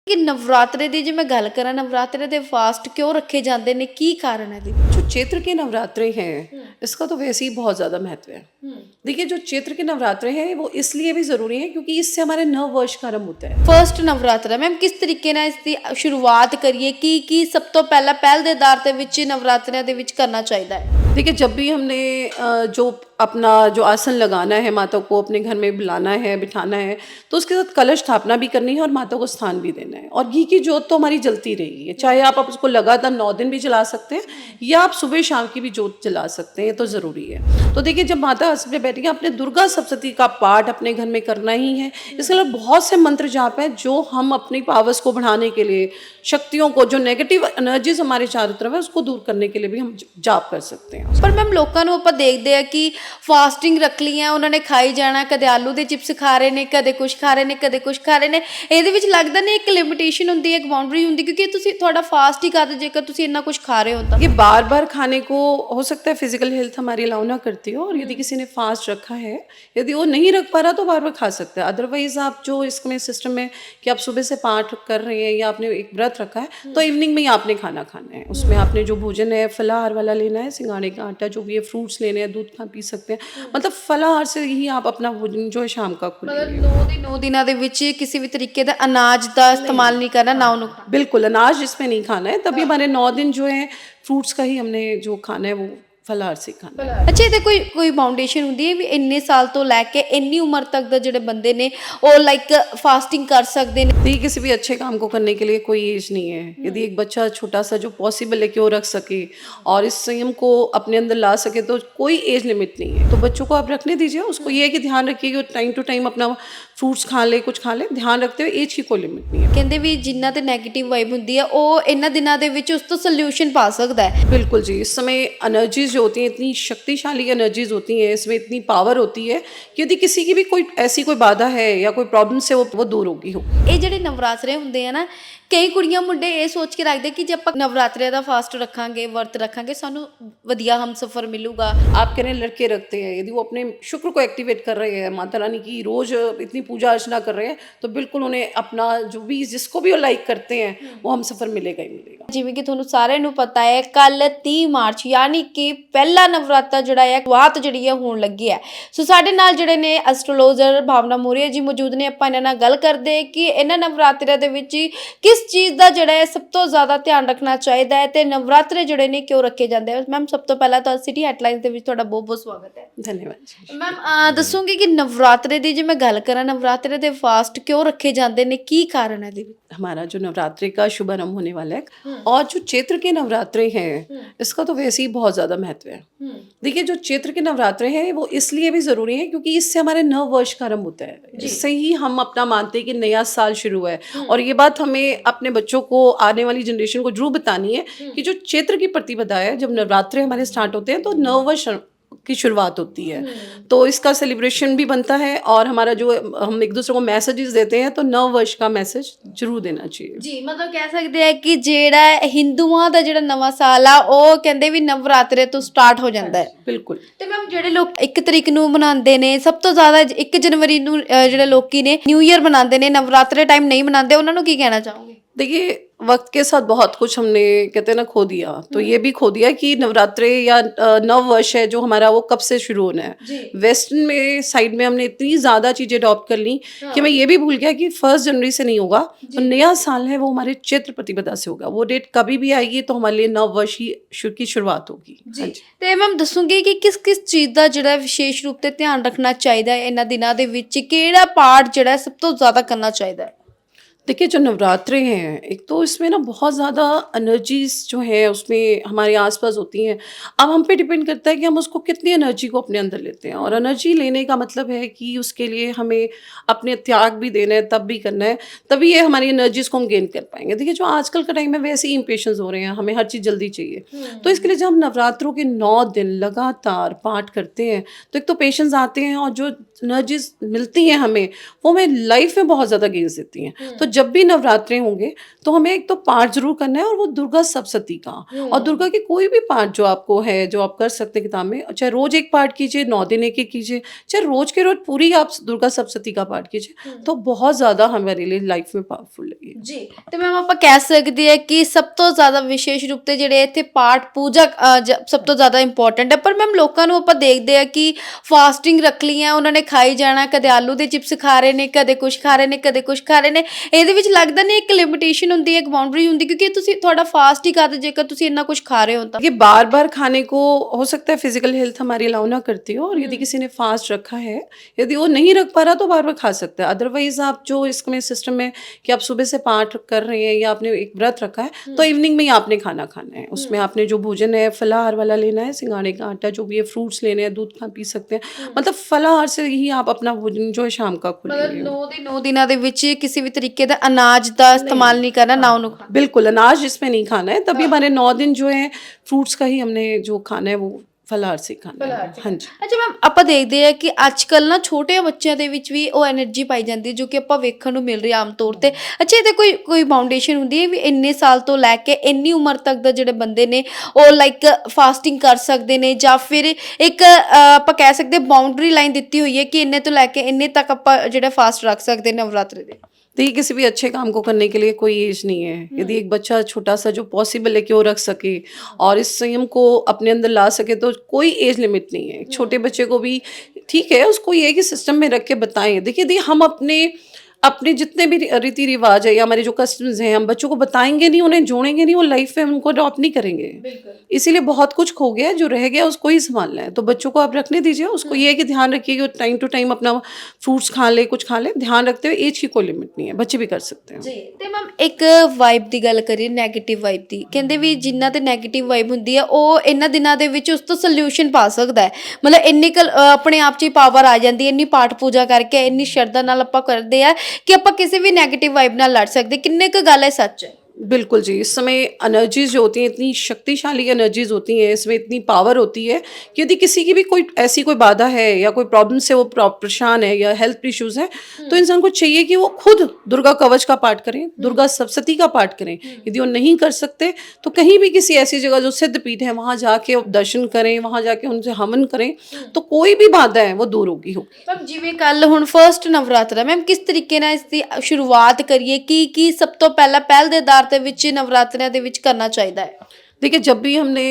कि नवरात्रे दी जे मैं गल करा नवरात्रे दे फास्ट क्यों रखे जाते हैं की कारण है जो चैत्र के नवरात्रे हैं इसका तो वैसे ही बहुत ज़्यादा महत्व है। देखिए जो चैत्र के नवरात्रे हैं वो इसलिए भी ज़रूरी है क्योंकि इससे हमारे नव वर्ष का आरंभ होता है। फर्स्ट नवरात्रा मैम किस तरीके ਨਾਲ ਇਸ ਦੀ शुरुआत करिए की सब तो पहला पहल ਦੇ ਆਧਾਰ ਤੇ ਵਿੱਚ ਨਵਰਾਤਰਿਆਂ ਦੇ ਵਿੱਚ करना चाहिए है। देखिए जब भी हमने जो अपना जो आसन लगाना है माता को अपने घर में बुलाना है बिठाना है तो उसके साथ कलश स्थापना भी करनी है और माता को स्थान भी देना है और घी की जोत तो हमारी जलती रहेगी, चाहे आप उसको लगातार 9 दिन भी जला सकते हैं या आप सुबह शाम की भी जोत जला सकते हैं, ये तो ज़रूरी है। तो देखिए जब माता आसन पे बैठेंगे अपने दुर्गा सप्तशती का पाठ अपने घर में करना ही है। इसके अलावा बहुत से मंत्र जाप हैं जो हम अपनी पावर्स को बढ़ाने के लिए, शक्तियों को, जो नेगेटिव एनर्जीज हमारे चारों तरफ है उसको दूर करने के लिए भी हम जाप कर सकते हैं। पर मैम लोगों ਨੂੰ ਆਪਾਂ ਦੇਖਦੇ ਆ ਕਿ ਫਾਸਟਿੰਗ ਰੱਖ ਲਈਆਂ ਉਹਨਾਂ ਨੇ ਖਾਈ ਜਾਣਾ, ਕਦੇ ਆਲੂ ਦੇ ਚਿਪਸ ਖਾ ਰਹੇ ਨੇ, ਕਦੇ ਕੁਝ ਖਾ ਰਹੇ ਨੇ, ਕਦੇ ਕੁਝ ਖਾ ਰਹੇ ਨੇ। ਇਹਦੇ ਵਿੱਚ ਲੱਗਦਾ ਨਹੀਂ ਇੱਕ ਲਿਮਿਟੇਸ਼ਨ ਹੁੰਦੀ ਹੈ, ਇੱਕ ਬਾਉਂड्री ਹੁੰਦੀ क्योंकि ਤੁਸੀਂ ਤੁਹਾਡਾ फास्ट ही करते जेकर ਤੁਸੀਂ ਇੰਨਾ कुछ खा रहे हो तो ये बार बार खाने को हो सकता है फिजिकल हेल्थ हमारी अलाउ ना करती हो और यदि किसी ने फास्ट रखा है, यदि वो नहीं रख पा रहा तो बार बार खा सकता है। अदरवाइज आप जो इसमें सिस्टम में कि आप सुबह से पाठ कर रहे हैं या आपने एक व्रत रखा है तो इवनिंग में ही आपने खाना खाना है। उसमें आपने जो भोजन है फलाहार वाला लेना है, सिंगाड़े का आटा जो भी है, फ्रूट्स लेने हैं, दूध पी सकते हैं। मतलब फलाहार से ही आप अपना भोजन जो है शाम का मतलब 9 दिनों ਦੇ ਵਿੱਚ ਕਿਸੇ ਵੀ ਤਰੀਕੇ ਦਾ ਅਨਾਜ ਦਾ इस्तेमाल नहीं करना ना ਉਹਨੂੰ बिल्कुल अनाज इसमें नहीं खाना है। तभी हमारे 9 दिन जो है फ्रूट्स का ही हमने जो खाना है वो फलाहार से खाना है। अच्छा ਇਹਦੇ ਕੋਈ ਬਾਉਂਡੇਸ਼ਨ ਹੁੰਦੀ ਹੈ ਵੀ ਇੰਨੇ ਸਾਲ ਤੋਂ ਲੈ ਕੇ ਇੰਨੀ ਉਮਰ तक ਦਾ ਜਿਹੜੇ ਬੰਦੇ ਨੇ ਉਹ ਲਾਈਕ फास्टिंग कर सकते हैं? देखिए किसी भी अच्छे काम को करने के लिए कोई एज नहीं है। यदि एक बच्चा छोटा सा जो पॉसिबल है कि वो रख सके और इस संयम को अपने अंदर ला सके तो कोई एज लिमिट नहीं है। तो बच्चों को आप रखने दीजिए, उसको ये है कि ध्यान रखिए कि टाइम टू टाइम अपना फ्रूट्स खा ले, कुछ खा ले, ध्यान रखते हुए एज की कोई लिमिट नहीं है। ਕਹਿੰਦੇ ਵੀ ਜਿਨ੍ਹਾਂ ਤੇ 네ਗੇਟਿਵ ਵਾਈਬ ਹੁੰਦੀ ਹੈ ਉਹ ਇਹਨਾਂ ਦਿਨਾਂ ਦੇ ਵਿੱਚ ਉਸ ਤੋਂ ਸੋਲੂਸ਼ਨ ਪਾ ਸਕਦਾ ਹੈ। बिल्कुल जी, इस समय एनर्जीज जो होती हैं इतनी शक्तिशाली एनर्जीज होती हैं, इसमें इतनी पावर होती है कि यदि किसी की भी कोई ऐसी कोई बाधा है या कोई प्रॉब्लम से वो दूर होगी हो। ਇਹ ਜਿਹੜੇ ਨਵਰਾਤਰੇ ਹੁੰਦੇ ਆ ਨਾ ਕਈ ਕੁੜੀਆਂ ਮੁੰਡੇ ਇਹ ਸੋਚ ਕੇ ਰੱਖਦੇ ਕਿ ਜੇ ਆਪਾਂ ਨਵਰਾਤਰੇ ਦਾ ਫਾਸਟ ਰੱਖਾਂਗੇ ਵਰਤ ਰੱਖਾਂਗੇ ਸਾਨੂੰ ਵਧੀਆ ਹਮਸਫਰ ਮਿਲੂਗਾ। आप कह रहे हैं लड़के रखते हैं, यदि वो अपने शुक्र को एक्टिवेट कर रहे हैं, माता रानी की रोज इतनी पूजा अर्चना कर रहे हैं तो बिल्कुल उन्हें अपना जो भी जिसको भी वो लाइक करते हैं वो हमसफर मिलेगा ही मिलेगा। ਜਿਵੇਂ ਕਿ ਤੁਹਾਨੂੰ ਸਾਰਿਆਂ ਨੂੰ ਪਤਾ ਹੈ ਕੱਲ 30 ਮਾਰਚ ਯਾਨੀ ਕਿ ਪਹਿਲਾ ਨਵਰਾਤਰਾ ਜਿਹੜਾ ਹੈ ਸ਼ੁਰੂਆਤ ਜਿਹੜੀ ਹੈ ਹੋਣ ਲੱਗੀ ਹੈ। ਸੋ ਸਾਡੇ ਨਾਲ ਜਿਹੜੇ ਨੇ ਐਸਟ੍ਰੋਲੋਜਰ ਭਾਵਨਾ ਮੋਰੀਆ ਜੀ ਮੌਜੂਦ ਨੇ। ਆਪਾਂ ਇਹਨਾਂ ਨਾਲ ਗੱਲ ਕਰਦੇ ਕਿ ਇਹਨਾਂ ਨਵਰਾਤਰਿਆਂ ਦੇ ਵਿੱਚ ਕਿਸ ਚੀਜ਼ ਦਾ ਜਿਹੜਾ ਹੈ ਸਭ ਤੋਂ ਜ਼ਿਆਦਾ ਧਿਆਨ ਰੱਖਣਾ ਚਾਹੀਦਾ ਹੈ ਤੇ ਨਵਰਾਤਰੇ ਜਿਹੜੇ ਨੇ ਕਿਉਂ ਰੱਖੇ ਜਾਂਦੇ ਆ। ਮੈਮ ਸਭ ਤੋਂ ਪਹਿਲਾਂ ਤਾਂ ਸਿਟੀ ਹੈਡਲਾਈਨਸ ਦੇ ਵਿੱਚ ਤੁਹਾਡਾ ਬਹੁਤ ਬਹੁਤ ਸਵਾਗਤ ਹੈ। धन्यवाद जी। ਮੈਮ ਦੱਸੋਗੇ ਕਿ ਨਵਰਾਤਰੇ ਦੀ ਜੇ ਮੈਂ ਗੱਲ ਕਰਾਂ ਨਵਰਾਤਰੇ ਦੇ ਫਾਸਟ ਕਿਉਂ ਰੱਖੇ ਜਾਂਦੇ ਨੇ ਕੀ ਕਾਰਨ ਹੈ ਇਹਦੇ? हमारा जो नवरात्रि का शुभारंभ होने वाला है और जो चैत्र के नवरात्रे हैं इसका तो वैसे ही बहुत ज़्यादा महत्व है। देखिए जो चैत्र के नवरात्रे हैं वो इसलिए भी ज़रूरी है क्योंकि इससे हमारे नव वर्ष का आरंभ होता है। इससे ही हम अपना मानते हैं कि नया साल शुरू है और ये बात हमें अपने बच्चों को, आने वाली जनरेशन को जरूर बतानी है कि जो चैत्र की प्रतिपदा है, जब नवरात्रे हमारे स्टार्ट होते हैं तो नव वर्ष की शुरुआत होती है। तो इसका सेलिब्रेशन भी बनता है और हमारा जो हम एक दूसरे को मैसेजेस देते हैं तो नव वर्ष का मैसेज जरूर देना चाहिए। ਜੀ ਮਤਲਬ ਕਹਿ ਸਕਦੇ ਆ ਕਿ ਜਿਹੜਾ ਹਿੰਦੂਆਂ ਦਾ ਜਿਹੜਾ ਨਵਾਂ ਸਾਲ ਆ ਉਹ ਕਹਿੰਦੇ ਵੀ ਨਵਰਾਤਰੇ ਤੋਂ ਸਟਾਰਟ ਹੋ ਜਾਂਦਾ ਹੈ। बिल्कुल। ਤੇ ਮੈਮ ਜਿਹੜੇ ਲੋਕ 1 ਤਰੀਕ ਨੂੰ ਮਨਾਉਂਦੇ ਨੇ ਸਭ ਤੋਂ ਜ਼ਿਆਦਾ 1 ਜਨਵਰੀ ਨੂੰ ਜਿਹੜੇ ਲੋਕੀ ਨੇ ਨਿਊ ਈਅਰ ਮਨਾਉਂਦੇ ਨੇ ਨਵਰਾਤਰੇ ਟਾਈਮ ਨਹੀਂ ਮਨਾਉਂਦੇ ਉਹਨਾਂ ਨੂੰ ਕੀ ਕਹਿਣਾ ਚਾਹੋਗੇ? देखिए वक्त के साथ बहुत कुछ हमने कहते हैं ना खो दिया, तो ये भी खो दिया कि नवरात्रे या नव वर्ष है जो हमारा वो कब से शुरू होना है। वेस्टर्न में साइड में हमने इतनी ज़्यादा चीज़ें अडॉप्ट कर ली कि मैं ये भी भूल गया कि 1 जनवरी से नहीं होगा, तो नया साल है वो हमारे चैत्र प्रतिपदा से होगा। वो डेट कभी भी आएगी तो हमारे लिए नव वर्ष की शुरुआत होगी। ਜੀ ਤੇ ਮੈਮ ਦੱਸੂਗੇ ਕਿ ਕਿਸ ਕਿਸ ਚੀਜ਼ ਦਾ ਜਿਹੜਾ ਵਿਸ਼ੇਸ਼ ਰੂਪ ਤੇ ਧਿਆਨ ਰੱਖਣਾ ਚਾਹੀਦਾ ਹੈ ਇਹਨਾਂ ਦਿਨਾਂ ਦੇ ਵਿੱਚ? ਕਿਹੜਾ ਪਾਠ ਜਿਹੜਾ ਸਭ ਤੋਂ ਜ਼ਿਆਦਾ ਕਰਨਾ ਚਾਹੀਦਾ ਹੈ? देखिए जो नवरात्रे हैं एक तो इसमें ना बहुत ज़्यादा एनर्जीज जो है उसमें हमारे आसपास होती हैं। अब हम पे डिपेंड करता है कि हम उसको कितनी एनर्जी को अपने अंदर लेते हैं और एनर्जी लेने का मतलब है कि उसके लिए हमें अपने त्याग भी देना है, तब भी करना है, तभी ये हमारी एनर्जीज को हम गेन कर पाएंगे। देखिए जो आजकल का टाइम है वैसे ही इम्पेशंस हो रहे हैं, हमें हर चीज़ जल्दी चाहिए। तो इसके लिए जब हम नवरात्रों के 9 दिन लगातार पाठ करते हैं तो एक तो पेशेंस आते हैं और जो एनर्जीज मिलती हैं हमें वो हमें लाइफ में बहुत ज़्यादा गेन्स देती हैं। तो जब भी नवरात्रे होंगे तो हमें एक तो पाठ जरूर करना है, और वो दुर्गा सप्तशती का, और दुर्गा के कोई भी पाठ जो आपको है, जो आप कर सकते हैं किताब में, चाहे रोज एक पाठ कीजिए, 9 दिन एक एक कीजिए, चाहे रोज के रोज पूरी आप दुर्गा सप्तशती का पाठ कीजिए, तो बहुत ज़्यादा हमारे लिए लाइफ में पावरफुल है ये। ਜੀ ਤੇ ਮੈਮ ਆਪਾਂ ਕਹਿ ਸਕਦੇ ਆ ਕਿ ਸਭ ਤੋਂ ਜ਼ਿਆਦਾ ਵਿਸ਼ੇਸ਼ ਰੂਪ ਤੇ ਜਿਹੜੇ ਇੱਥੇ ਪਾਠ ਪੂਜਾ ਸਭ ਤੋਂ ਜ਼ਿਆਦਾ ਇੰਪੋਰਟੈਂਟ ਹੈ। ਪਰ ਮੈਮ ਲੋਕਾਂ ਨੂੰ ਆਪਾਂ ਦੇਖਦੇ ਆ ਕਿ ਫਾਸਟਿੰਗ ਰੱਖ ਲਈਆਂ, ਉਹਨਾਂ ਨੇ ਖਾਈ ਜਾਣਾ, ਕਦੇ ਆਲੂ ਦੇ ਚਿਪਸ ਖਾ ਰਹੇ ਨੇ, ਕਦੇ ਕੁਛ ਖਾ ਰਹੇ ਨੇ, ਕਦੇ ਕੁਛ ਖਾ ਰਹੇ ਨੇ। ਇਹਦੇ ਵਿੱਚ ਲੱਗਦਾ ਨਹੀਂ ਇੱਕ ਲਿਮਿਟੇशन ਹੁੰਦੀ ਹੈ, ਇੱਕ ਬਾਉਂਡਰੀ ਹੁੰਦੀ, क्योंकि ਤੁਸੀਂ ਤੁਹਾਡਾ फास्ट ही खाते जेकर ਤੁਸੀਂ ਇੰਨਾ कुछ खा रहे हो तो। ये बार बार खाने को हो सकता है फिजिकल हेल्थ हमारी अलाउ ना करती हो, और यदि किसी ने फास्ट रखा है, यदि वो नहीं रख पा रहा तो बार बार खा सकता है। अदरवाइज आप जो इसमें सिस्टम में कि आप सुबह से पाठ कर रहे हैं या आपने एक व्रत रखा है, तो इवनिंग में ही आपने खाना खाना है। उसमें आपने जो भोजन है फलाहार वाला लेना है, सिंगाड़े का आटा जो भी है, फ्रूट्स लेने हैं, दूध खा पी सकते हैं, मतलब फलाहार से ही आप अपना भोजन जो है शाम का मतलब 9 ਦਿਨਾਂ ਦੇ ਵਿੱਚ ਕਿਸੇ ਵੀ ਤਰੀਕੇ ਦਾ ਅਨਾਜ ਦਾ इस्तेमाल नहीं करना, ना ਉਹਨੂੰ ਖਾਣਾ। बिल्कुल अनाज इसमें नहीं खाना है। तभी हमारे 9 दिन जो है फ्रूट्स का ही हमने जो खाना है वो फलाहार से खाना है। हाँ जी। ਅੱਛਾ ਮੈਮ, ਆਪਾਂ ਦੇਖਦੇ ਆ ਕਿ ਅੱਜ ਕੱਲ੍ਹ ਨਾ ਛੋਟੇ ਬੱਚਿਆਂ ਦੇ ਵਿੱਚ ਵੀ ਉਹ એનર્ਜੀ ਪਾਈ ਜਾਂਦੀ ਹੈ ਜੋ ਕਿ ਆਪਾਂ ਵੇਖਣ ਨੂੰ ਮਿਲ ਰਹੀ ਆਮ ਤੌਰ ਤੇ। ਅੱਛਾ, ਇਹਦੇ ਕੋਈ ਬਾਉਂਡੇਸ਼ਨ ਹੁੰਦੀ ਹੈ ਵੀ ਇੰਨੇ ਸਾਲ ਤੋਂ ਲੈ ਕੇ ਇੰਨੀ ਉਮਰ ਤੱਕ ਦਾ ਜਿਹੜੇ ਬੰਦੇ ਨੇ ਉਹ ਲਾਈਕ ਫਾਸਟਿੰਗ ਕਰ ਸਕਦੇ ਨੇ, ਜਾਂ ਫਿਰ ਇੱਕ ਆਪਾਂ ਕਹਿ ਸਕਦੇ ਬਾਉਂਡਰੀ ਲਾਈਨ ਦਿੱਤੀ ਹੋਈ ਹੈ ਕਿ ਇੰਨੇ ਤੋਂ ਲੈ ਕੇ ਇੰਨੇ ਤੱਕ ਆਪਾਂ ਜਿਹੜਾ ਫਾਸਟ ਰੱਖ ਸਕਦੇ ਨੇ ਨਵਰਾਤਰੇ ਦੇ? देखिए, किसी भी अच्छे काम को करने के लिए कोई एज नहीं है। यदि एक बच्चा छोटा सा जो पॉसिबल है कि वो रख सके और इस संयम को अपने अंदर ला सके, तो कोई एज लिमिट नहीं है। छोटे बच्चे को भी ठीक है, उसको ये है कि सिस्टम में रख के बताएं। देखिए हम अपने जितने भी रीति रिवाज है या हमारे जो कस्टम्स हैं, हम बच्चों को बताएंगे नहीं, उन्हें जोड़ेंगे नहीं, वो लाइफ में उनको अडॉप्ट नहीं करेंगे। इसीलिए बहुत कुछ खो गया है, जो रह गया उसको ही संभालना है। तो बच्चों को आप रखने दीजिए, उसको ये है कि ध्यान रखिए कि टाइम टू टाइम अपना फ्रूट्स खा ले, कुछ खा ले, ध्यान रखते हुए। एज की कोई लिमिट नहीं है, बच्चे भी कर सकते हैं। ਜੀ ਤੇ ਮੈਮ ਇੱਕ ਵਾਈਬ ਦੀ ਗੱਲ ਕਰੀਏ, ਨੈਗੇਟਿਵ ਵਾਈਬ ਦੀ। ਕਹਿੰਦੇ ਵੀ ਜਿਨ੍ਹਾਂ ਤੇ ਨੈਗੇਟਿਵ ਵਾਈਬ ਹੁੰਦੀ ਆ ਉਹ ਇਹਨਾਂ ਦਿਨਾਂ ਦੇ ਵਿੱਚ ਉਸ ਤੋਂ ਸੋਲੂਸ਼ਨ ਪਾ ਸਕਦਾ ਹੈ। ਮਤਲਬ ਇੰਨੀ ਆਪਣੇ ਆਪ 'ਚ ਹੀ ਪਾਵਰ ਆ ਜਾਂਦੀ ਹੈ, ਇੰਨੀ ਪਾਠ ਪੂਜਾ ਕਰਕੇ, ਇੰਨੀ ਸ਼ਰਧਾ ਨਾਲ ਆਪਾਂ ਕਰਦੇ ਆ ਕਿ ਆਪਾਂ ਕਿਸੇ ਵੀ नेगेटिव वाइब ना लड़ सकते। किन्ने का गल है सच है? बिल्कुल जी, इस समय एनर्जीज जो होती हैं, इतनी शक्तिशाली एनर्जीज होती हैं, इसमें इतनी पावर होती है कि यदि किसी की भी कोई ऐसी कोई बाधा है या कोई प्रॉब्लम से वो परेशान है या हेल्थ इश्यूज है, तो इंसान को चाहिए कि वो खुद दुर्गा कवच का पाठ करें, दुर्गा सप्तशती का पाठ करें। यदि वो नहीं कर सकते तो कहीं भी किसी ऐसी जगह जो सिद्ध पीठ है वहाँ जाके दर्शन करें, वहाँ जाके उनसे हवन करें, तो कोई भी बाधा है वो दूर होगी। मैम जिवें कल हुण फर्स्ट नवरात्रा, मैम किस तरीके नाल इसकी शुरुआत करिए, की सब तो पहला पहल दे आधार ਦੇ ਵਿੱਚ ਨਵਰਾਤਰਿਆਂ ਦੇ ਵਿੱਚ करना चाहिए है? देखिए, जब भी हमने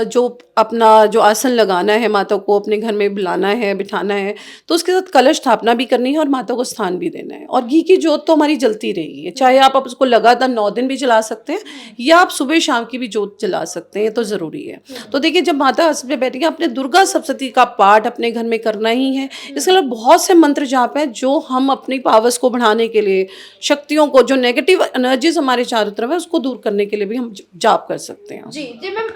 जो अपना जो आसन लगाना है, माता को अपने घर में बुलाना है, बिठाना है, तो उसके साथ कलश स्थापना भी करनी है और माता को स्थान भी देना है। और घी की जोत तो हमारी जलती रहेगी है, चाहे आप उसको लगातार 9 दिन भी जला सकते हैं या आप सुबह शाम की भी जोत जला सकते हैं, तो ज़रूरी है। तो देखिए, जब माता आसन पे बैठेंगे, अपने दुर्गा सप्तशती का पाठ अपने घर में करना ही है। इसके अलावा बहुत से मंत्र जाप है जो हम अपनी पावर्स को बढ़ाने के लिए, शक्तियों को, जो नेगेटिव एनर्जीज हमारे चारों तरफ है, उसको दूर करने के लिए भी हम जाप कर सकते हैं। जी जी मैम,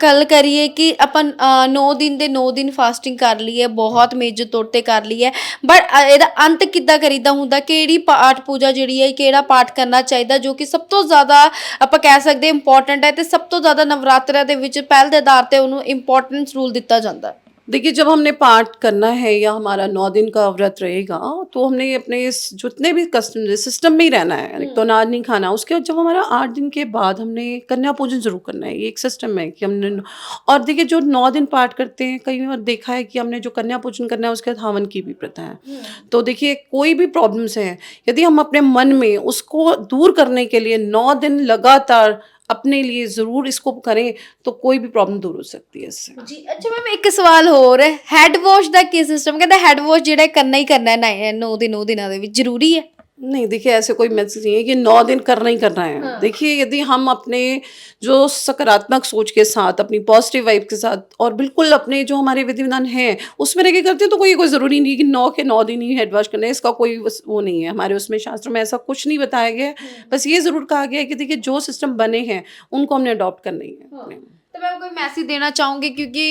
गल करिए कि अपन 9 दिन ਦੇ 9 ਦਿਨ ਫਾਸਟਿੰਗ ਕਰ ਲਈ ਹੈ, ਬਹੁਤ ਮੇਜਰ ਤੌਰ ਤੇ ਕਰ ਲਈ ਹੈ, ਬਟ ਇਹਦਾ ਅੰਤ ਕਿੱਦਾਂ ਕਰੀਦਾ ਹੁੰਦਾ? ਕਿਹੜੀ ਪਾਠ ਪੂਜਾ ਜਿਹੜੀ ਹੈ, ਕਿਹੜਾ ਪਾਠ ਕਰਨਾ ਚਾਹੀਦਾ ਜੋ ਕਿ ਸਭ ਤੋਂ ਜ਼ਿਆਦਾ ਆਪਾਂ ਕਹਿ ਸਕਦੇ ਇੰਪੋਰਟੈਂਟ ਹੈ ਤੇ ਸਭ ਤੋਂ ਜ਼ਿਆਦਾ ਨਵਰਾਤਰਿਆਂ ਦੇ ਵਿੱਚ ਪਹਿਲ ਦੇ ਆਧਾਰ ਤੇ ਉਹਨੂੰ ਇੰਪੋਰਟੈਂਸ ਰੂਲ ਦਿੱਤਾ ਜਾਂਦਾ ਹੈ? देखिए, जब हमने पाठ करना है या हमारा 9 दिन का व्रत रहेगा, तो हमने अपने इस जितने भी कस्टम सिस्टम में ही रहना है। एक तो अनाज नहीं खाना। उसके बाद जब हमारा 8 दिन के बाद हमने कन्या पूजन जरूर करना है। ये एक सिस्टम है कि हमने, और देखिए जो 9 दिन पाठ करते हैं, कई बार देखा है कि हमने जो कन्या पूजन करना है उसके बाद हवन की भी प्रथा है। तो देखिए, कोई भी प्रॉब्लम्स है, यदि हम अपने मन में उसको दूर करने के लिए 9 दिन लगातार अपने लिए ज़रूर इसको करें, तो कोई भी प्रॉब्लम दूर हो सकती है इससे। जी अच्छा मैम, एक सवाल होर है, हैड वॉश का की सिस्टम? कहता हैड वॉश ਜਿਹੜਾ करना ही करना है 9 ਦਿਨਾਂ ਦੇ ਵਿੱਚ, ਜ਼ਰੂਰੀ है? नहीं, देखिए ऐसे कोई मैसेज नहीं है कि 9 दिन करना ही करना है। हाँ। देखिए, यदि हम अपने जो सकारात्मक सोच के साथ, अपनी पॉजिटिव वाइब के साथ और बिल्कुल अपने जो हमारे विधि विधान हैं उसमें रह के करते हैं, तो कोई ज़रूरी नहीं कि 9 के 9 दिन ही हेड वॉश करना है। इसका कोई वो नहीं है, हमारे उसमें शास्त्र में ऐसा कुछ नहीं बताया गया है। बस ये ज़रूर कहा गया है कि देखिए जो सिस्टम बने हैं उनको हमने अडॉप्ट करना ही है। तो मैं कोई मैसेज देना चाहूँगी क्योंकि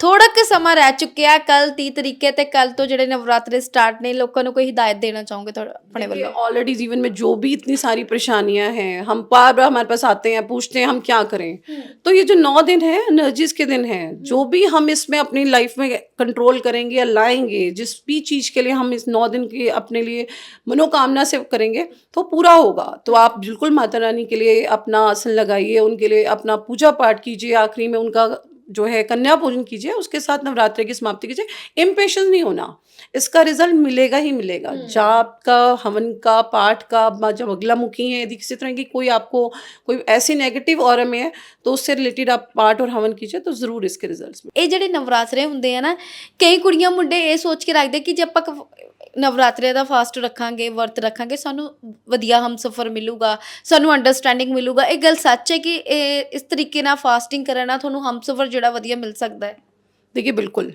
थोड़ा ਕੁ ਸਮਾਂ ਰਹਿ ਚੁੱਕਿਆ ਕੱਲ 30 ਤਰੀਕੇ ਤੇ ਕੱਲ ਤੋਂ ਜਿਹੜੇ ਨਵਰਾत्रे स्टार्ट ने लोगों को कोई हिदायत देना चाहूँगे थोड़ा अपने वालों ऑलरेडी जीवन में जो भी इतनी सारी परेशानियां हैं, हम बार बार हमारे पास आते हैं, पूछते हैं हम क्या करें। तो ये जो 9 दिन है एनर्जीज के दिन है, जो भी हम इसमें अपनी लाइफ में कंट्रोल करेंगे या लाएंगे, जिस भी चीज के लिए हम इस 9 दिन की अपने लिए मनोकामना से करेंगे तो पूरा होगा। तो आप बिल्कुल माता रानी के लिए अपना आसन लगाइए, उनके लिए अपना पूजा पाठ कीजिए, आखिरी में उनका जो है कन्या पूजन कीजिए, उसके साथ नवरात्रि की समाप्ति कीजिए। इम्पेशेंस नहीं होना, इसका रिजल्ट मिलेगा ही मिलेगा। जाप का, हवन का, पाठ का, जब अगलामुखी है, यदि किसी तरह की कोई आपको कोई ऐसी नेगेटिव ऑरा में है तो उससे रिलेटेड आप पाठ और हवन कीजिए तो ज़रूर इसके रिजल्ट्स में। ਇਹ ਜਿਹੜੇ ਨਵਰਾਤਰੇ ਹੁੰਦੇ ਆ ਨਾ, ਕਈ ਕੁੜੀਆਂ ਮੁੰਡੇ ਇਹ ਸੋਚ ਕੇ ਰੱਖਦੇ ਕਿ ਜੇ ਆਪਾਂ ਨਵਰਾਤਰੇ ਦਾ ਫਾਸਟ ਰੱਖਾਂਗੇ, ਵਰਤ ਰੱਖਾਂਗੇ, ਸਾਨੂੰ ਵਧੀਆ ਹਮਸਫਰ ਮਿਲੂਗਾ, ਸਾਨੂੰ ਅੰਡਰਸਟੈਂਡਿੰਗ ਮਿਲੂਗਾ। ਇਹ ਗੱਲ ਸੱਚ ਹੈ ਕਿ ਇਹ ਇਸ ਤਰੀਕੇ ਨਾਲ ਫਾਸਟਿੰਗ ਕਰਨ ਨਾਲ ਤੁਹਾਨੂੰ ਹਮਸਫਰ ਜਿਹੜਾ ਵਧੀਆ ਮਿਲ ਸਕਦਾ ਹੈ? देखिए बिल्कुल,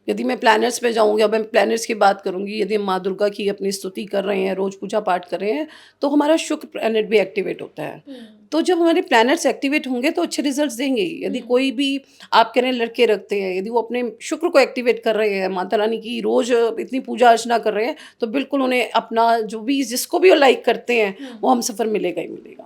यदि मैं प्लैनेट्स पे जाऊँगी, अब मैं प्लैनेट्स की बात करूँगी, यदि हम माँ दुर्गा की अपनी स्तुति कर रहे हैं, रोज़ पूजा पाठ कर रहे हैं, तो हमारा शुक्र प्लैनेट भी एक्टिवेट होता है। तो जब हमारे प्लैनेट्स एक्टिवेट होंगे तो अच्छे रिजल्ट्स देंगे ही। यदि कोई भी आप कह रहे हैं लड़के रखते हैं, यदि वो अपने शुक्र को एक्टिवेट कर रहे हैं, माता रानी की रोज़ इतनी पूजा अर्चना कर रहे हैं, तो बिल्कुल उन्हें अपना जो भी जिसको भी वो लाइक करते हैं वो हम सफ़र मिलेगा ही मिलेगा।